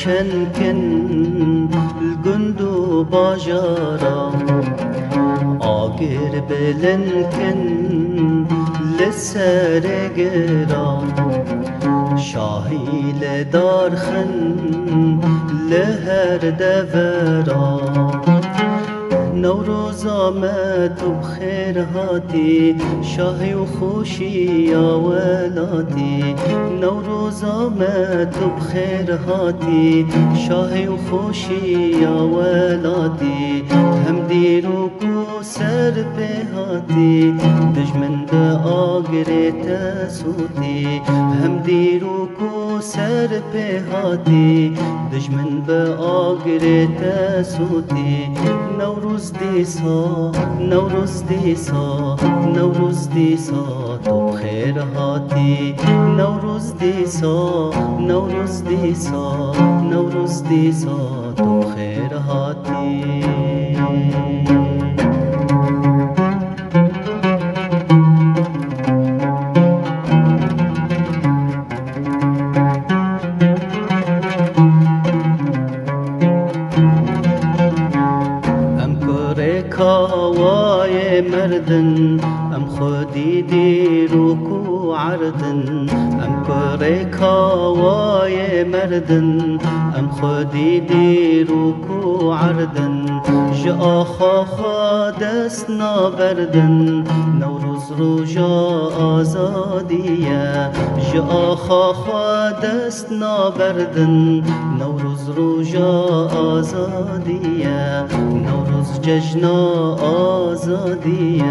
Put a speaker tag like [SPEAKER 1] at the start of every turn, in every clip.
[SPEAKER 1] روشن کن الگند و باجارا آگر بلند کن لسر گرا شاهی لدار خن لهر دورا نوروز آمد و بخیر هاتی شاهی و خوشی یا ولاتی نوروز آمد و بخیر هاتی شاهی و خوشی یا ولاتی هم دیرو کو سر به هاتی دجمن به آگره تسوتی هم دیرو کو سر به هاتی دجمن به آگره تسوتی نوروز دیسا نوروز دیسا نوروز دیسا تو بخیر هاتی نوروز دیسا نوروز دیسا نوروز دیسا تو بخیر هاتی کاوای مردن ام خودی دیروکو عردن ام کره کاوای مردن ام خودی دیروکو عردن جا خا دست نابردن نوروز روژا آزادیه جا خا دست نابردن نوروز روژا آزادیه نوروز جشن آزادیه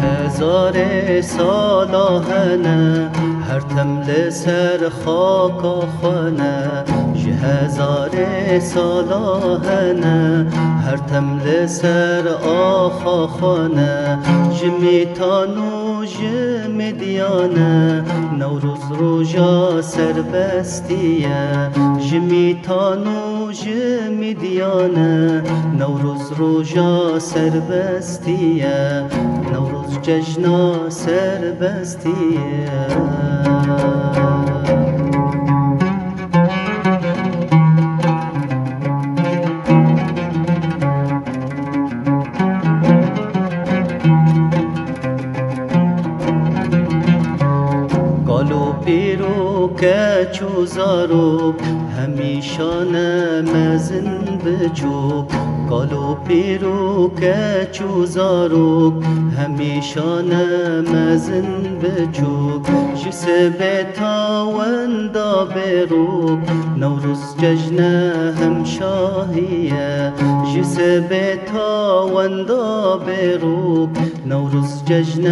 [SPEAKER 1] هزار سالا هنه هر تمل سر خاک خانه هزار سالا هنه هر تمل سر آخا خانه جمیتانو جمدیانه نوروز روژا سربستیه جمیتانو جمدیانه نوروز روژا سربستیه نوروز جشنا سربستیه پیرو کچو زارو همیشان مزن بچوب کالو پیرو کچو زارو همیشان مزن بچوب جس بیتا وندا بیروب نوروز جشن هم شاهیه جس بیتا وندا بیروب نوروز جشن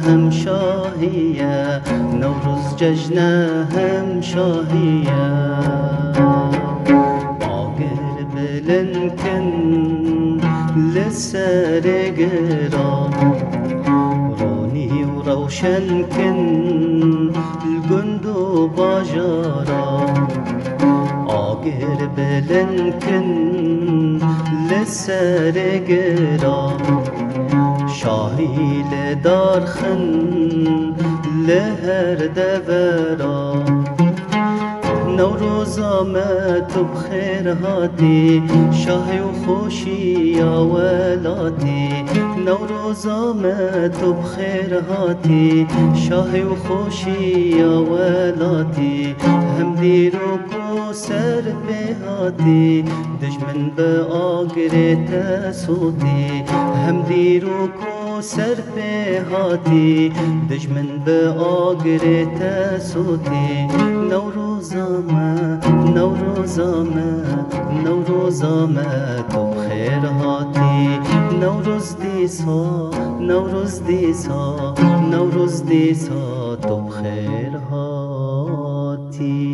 [SPEAKER 1] هم شاهیه نوروز جشن هم شاهیه آگر بلند کن لسر گرا رونی و روشن کن الگند و باجارا آگر بلند کن لسر گرا شاهی لدار خن لهر دورا نوروز آمد و بخیر هاتی شاهی و خوشی یا ولاتی نوروز آمد و بخیر هاتی شاهی و خوشی یا ولاتی هم دیرو کو سر به هاتی دجمن به آگره تسوتی هم دیرو کو سر به هاتی دجمن به آگره تسوتی نوروز آمد نوروز آمد نوروز آمد و بخیر هاتی نوروز دیسا نوروز دیسا نوروز دیسا تو بخیر هاتی